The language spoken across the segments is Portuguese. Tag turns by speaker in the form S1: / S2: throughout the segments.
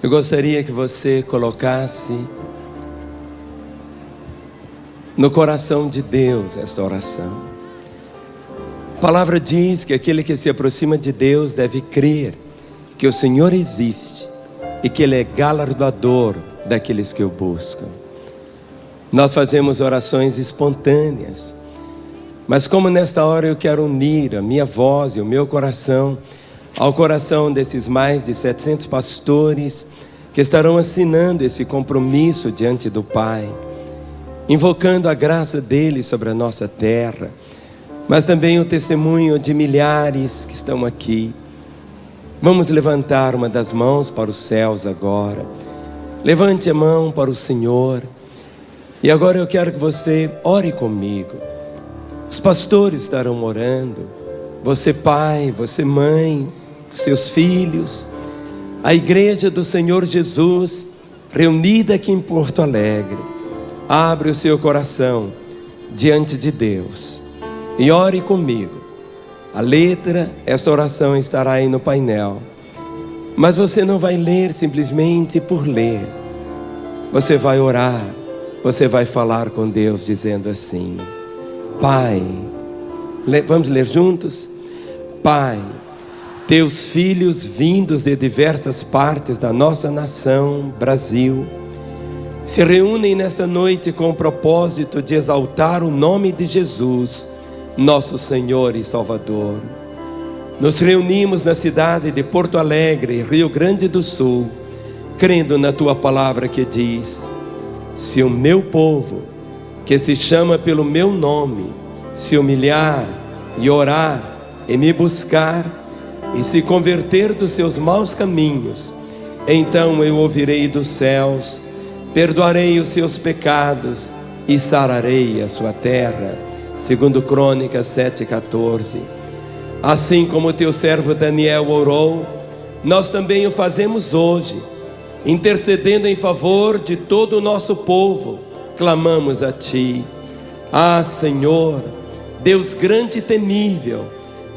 S1: Eu gostaria que você colocasse no coração de Deus esta oração. A palavra diz que aquele que se aproxima de Deus deve crer que o Senhor existe e que Ele é galardoador daqueles que o buscam. Nós fazemos orações espontâneas, mas como nesta hora eu quero unir a minha voz e o meu coração ao coração desses mais de 700 pastores que estarão assinando esse compromisso diante do Pai, invocando a graça dele sobre a nossa terra, mas também o testemunho de milhares que estão aqui. Vamos levantar uma das mãos para os céus agora. Levante a mão para o Senhor. E agora eu quero que você ore comigo. Os pastores estarão orando. Você pai, você mãe, seus filhos, a igreja do Senhor Jesus reunida aqui em Porto Alegre. Abre o seu coração diante de Deus e ore comigo. A letra, essa oração estará aí no painel, mas você não vai ler simplesmente por ler. Você vai orar, você vai falar com Deus dizendo assim: Pai, vamos ler juntos? Pai, teus filhos vindos de diversas partes da nossa nação, Brasil, se reúnem nesta noite com o propósito de exaltar o nome de Jesus, nosso Senhor e Salvador. Nos reunimos na cidade de Porto Alegre, Rio Grande do Sul, crendo na tua palavra que diz: se o meu povo, que se chama pelo meu nome, se humilhar e orar e me buscar e se converter dos seus maus caminhos, então eu ouvirei dos céus, perdoarei os seus pecados e sararei a sua terra. Segundo Crônicas 7,14. Assim como o teu servo Daniel orou, nós também o fazemos hoje, intercedendo em favor de todo o nosso povo. Clamamos a ti. Ah, Senhor, Deus grande e temível,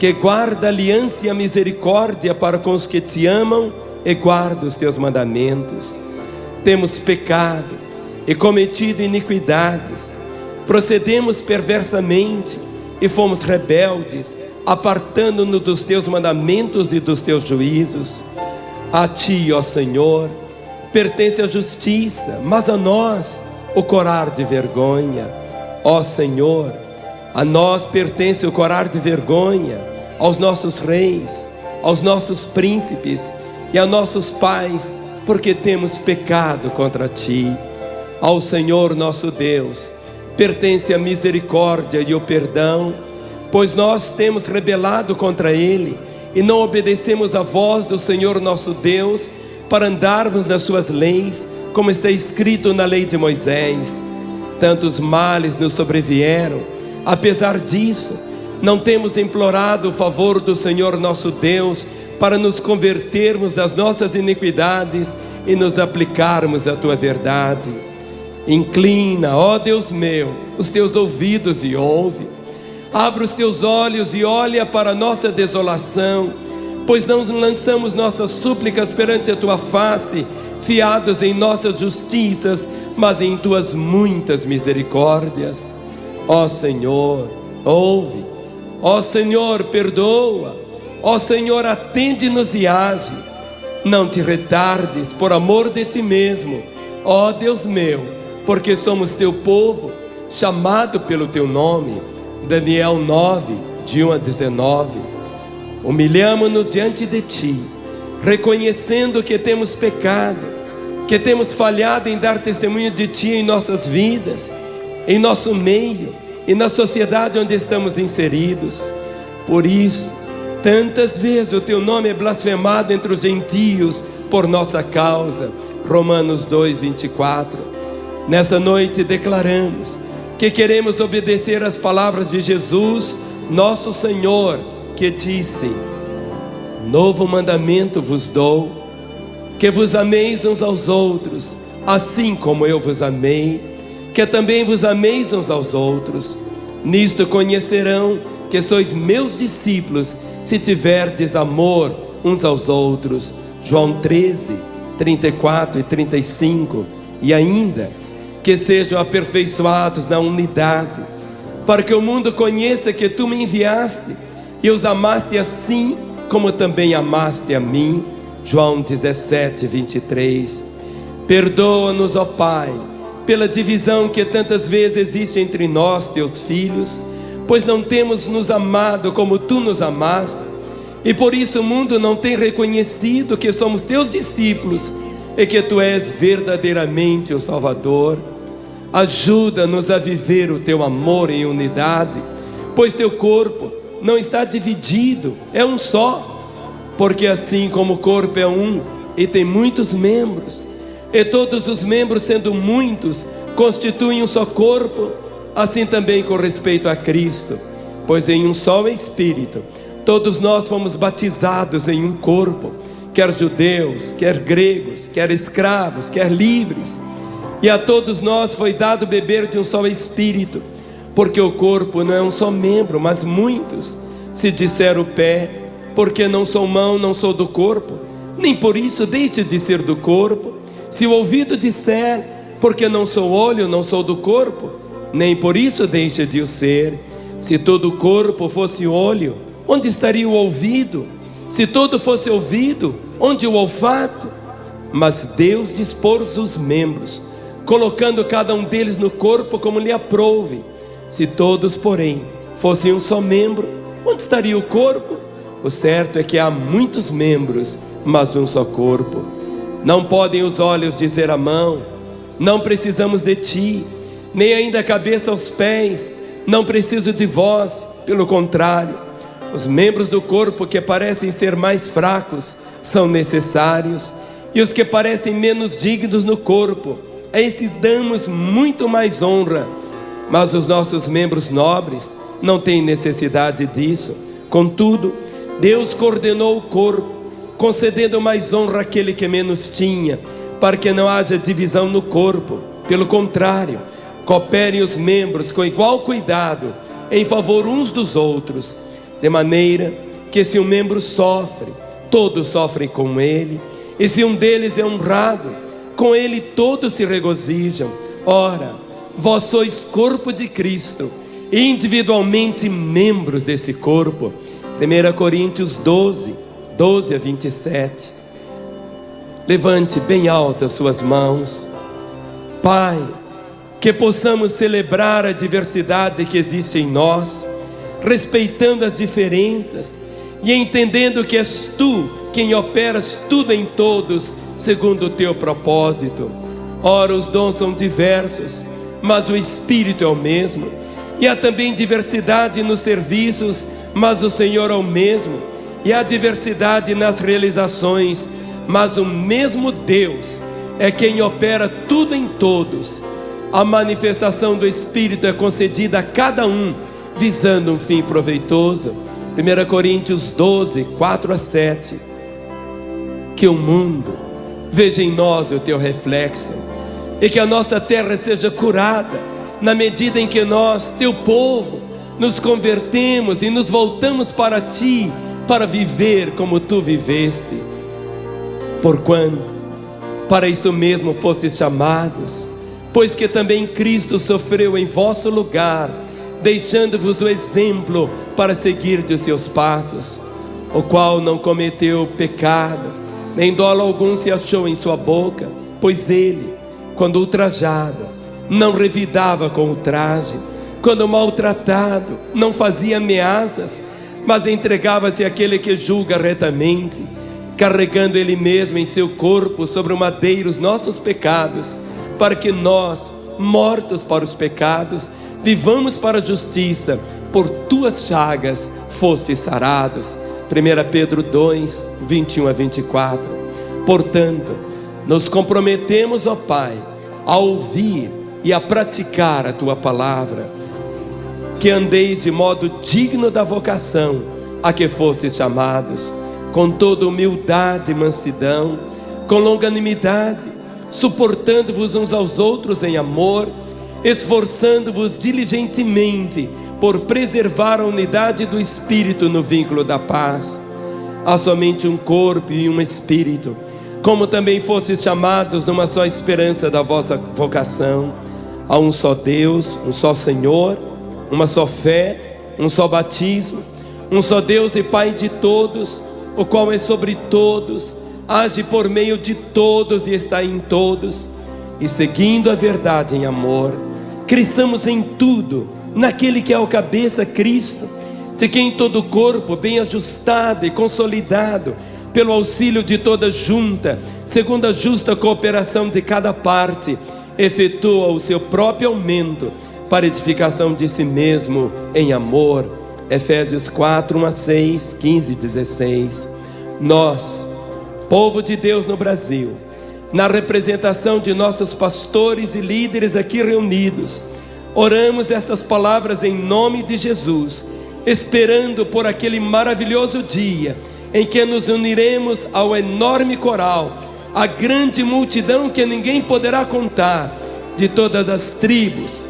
S1: que guarda a aliança e a misericórdia para com os que te amam e guarda os teus mandamentos. Temos pecado e cometido iniquidades, procedemos perversamente e fomos rebeldes, apartando-nos dos teus mandamentos e dos teus juízos. A ti, ó Senhor, pertence a justiça, mas a nós o corar de vergonha. Ó Senhor, a nós pertence o corar de vergonha, aos nossos reis, aos nossos príncipes e a nossos pais, porque temos pecado contra ti. Ao Senhor nosso Deus pertence a misericórdia e o perdão, pois nós temos rebelado contra Ele e não obedecemos a voz do Senhor nosso Deus para andarmos nas suas leis, como está escrito na lei de Moisés. Tantos males nos sobrevieram, apesar disso, não temos implorado o favor do Senhor nosso Deus para nos convertermos das nossas iniquidades e nos aplicarmos à tua verdade. Inclina, ó Deus meu, os teus ouvidos e ouve. Abre os teus olhos e olha para a nossa desolação, pois não lançamos nossas súplicas perante a tua face, fiados em nossas justiças, mas em tuas muitas misericórdias. Ó Senhor, ouve. Ó Senhor, perdoa. Ó Senhor, atende-nos e age. Não te retardes por amor de ti mesmo, ó Deus meu, porque somos teu povo, chamado pelo teu nome. Daniel 9, de 1 a 19. Humilhamo-nos diante de ti, reconhecendo que temos pecado, que temos falhado em dar testemunho de ti em nossas vidas, em nosso meio e na sociedade onde estamos inseridos. Por isso, tantas vezes o teu nome é blasfemado entre os gentios por nossa causa. Romanos 2, 24. Nessa noite declaramos que queremos obedecer às palavras de Jesus, nosso Senhor, que disse: novo mandamento vos dou, que vos ameis uns aos outros, assim como eu vos amei, que também vos ameis uns aos outros. Nisto conhecerão que sois meus discípulos, se tiverdes amor uns aos outros. João 13, 34 e 35. E ainda, que sejam aperfeiçoados na unidade, para que o mundo conheça que tu me enviaste e os amaste assim como também amaste a mim. João 17, 23. Perdoa-nos, ó Pai, pela divisão que tantas vezes existe entre nós, teus filhos, pois não temos nos amado como tu nos amaste, e por isso o mundo não tem reconhecido que somos teus discípulos e que tu és verdadeiramente o Salvador. Ajuda-nos a viver o teu amor em unidade, pois teu corpo não está dividido, é um só, porque assim como o corpo é um e tem muitos membros, e todos os membros, sendo muitos, constituem um só corpo, assim também com respeito a Cristo, pois em um só Espírito todos nós fomos batizados em um corpo, quer judeus, quer gregos, quer escravos, quer livres, e a todos nós foi dado beber de um só Espírito, porque o corpo não é um só membro, mas muitos. Se disser o pé, porque não sou mão, não sou do corpo, nem por isso deixe de ser do corpo. Se o ouvido disser, porque não sou olho, não sou do corpo, nem por isso deixe de o ser. Se todo o corpo fosse olho, onde estaria o ouvido? Se todo fosse ouvido, onde o olfato? Mas Deus dispôs os membros, colocando cada um deles no corpo como lhe aprouve. Se todos, porém, fossem um só membro, onde estaria o corpo? O certo é que há muitos membros, mas um só corpo. Não podem os olhos dizer à mão, não precisamos de ti, nem ainda a cabeça aos pés, não preciso de vós. Pelo contrário, os membros do corpo que parecem ser mais fracos são necessários, e os que parecem menos dignos no corpo, a esses damos muito mais honra. Mas os nossos membros nobres não têm necessidade disso. Contudo, Deus coordenou o corpo, concedendo mais honra àquele que menos tinha, para que não haja divisão no corpo. Pelo contrário, cooperem os membros com igual cuidado em favor uns dos outros, de maneira que se um membro sofre, todos sofrem com ele, e se um deles é honrado, com ele todos se regozijam. Ora, vós sois corpo de Cristo, e individualmente membros desse corpo. 1 Coríntios 12, 12 a 27. Levante bem alto as suas mãos. Pai, que possamos celebrar a diversidade que existe em nós, respeitando as diferenças e entendendo que és tu quem operas tudo em todos segundo o teu propósito. Ora, os dons são diversos, mas o Espírito é o mesmo, e há também diversidade nos serviços, mas o Senhor é o mesmo, e há diversidade nas realizações, mas o mesmo Deus é quem opera tudo em todos. A manifestação do Espírito é concedida a cada um, visando um fim proveitoso. 1 Coríntios 12, 4 a 7. Que o mundo veja em nós o teu reflexo, e que a nossa terra seja curada, na medida em que nós, teu povo, nos convertemos e nos voltamos para ti, para viver como tu viveste. Porquanto para isso mesmo fostes chamados, pois que também Cristo sofreu em vosso lugar, deixando-vos o exemplo para seguir de seus passos, o qual não cometeu pecado, nem dolo algum se achou em sua boca, pois ele, quando ultrajado, não revidava com ultraje, quando maltratado, não fazia ameaças, mas entregava-se àquele que julga retamente, carregando ele mesmo em seu corpo sobre o madeiro os nossos pecados, para que nós, mortos para os pecados, vivamos para a justiça. Por tuas chagas fostes sarados. 1 Pedro 2, 21 a 24. Portanto, nos comprometemos, ó Pai, a ouvir e a praticar a tua palavra, que andeis de modo digno da vocação a que fostes chamados, com toda humildade e mansidão, com longanimidade, suportando-vos uns aos outros em amor, esforçando-vos diligentemente por preservar a unidade do Espírito no vínculo da paz. Há somente um corpo e um Espírito, como também fostes chamados numa só esperança da vossa vocação. Há um só Deus, um só Senhor, uma só fé, um só batismo, um só Deus e Pai de todos, o qual é sobre todos, age por meio de todos e está em todos. E seguindo a verdade em amor, cresçamos em tudo naquele que é o cabeça, Cristo, de quem todo o corpo, bem ajustado e consolidado pelo auxílio de toda junta, segundo a justa cooperação de cada parte, efetua o seu próprio aumento para edificação de si mesmo em amor. Efésios 4, 1-6, 15 e 16. Nós, povo de Deus no Brasil, na representação de nossos pastores e líderes aqui reunidos, oramos estas palavras em nome de Jesus, esperando por aquele maravilhoso dia em que nos uniremos ao enorme coral, a grande multidão que ninguém poderá contar, de todas as tribos,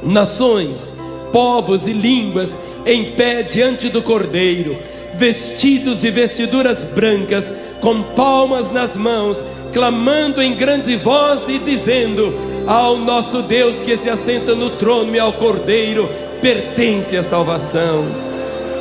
S1: nações, povos e línguas, em pé diante do Cordeiro, vestidos de vestiduras brancas, com palmas nas mãos, clamando em grande voz e dizendo: ao nosso Deus que se assenta no trono e ao Cordeiro pertence a salvação.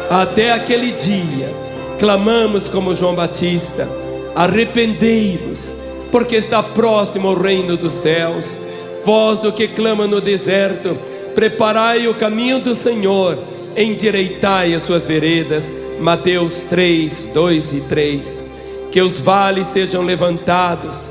S1: Até aquele dia, clamamos como João Batista: arrependei-vos, porque está próximo o reino dos céus. Vós do que clama no deserto, preparai o caminho do Senhor, endireitai as suas veredas. Mateus 3, 2 e 3. Que os vales sejam levantados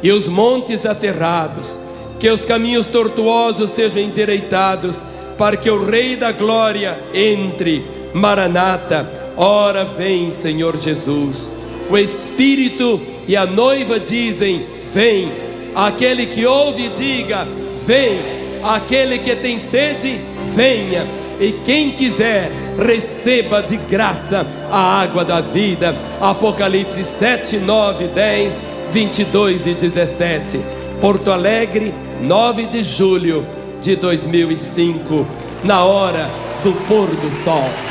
S1: e os montes aterrados, que os caminhos tortuosos sejam endireitados, para que o Rei da Glória entre. Maranata, ora vem, Senhor Jesus. O Espírito e a noiva dizem: vem. Aquele que ouve, diga: vem. Aquele que tem sede, venha. E quem quiser, receba de graça a água da vida. Apocalipse 7, 9, 10, 22 e 17. Porto Alegre, 9 de julho de 2005, na hora do pôr do sol.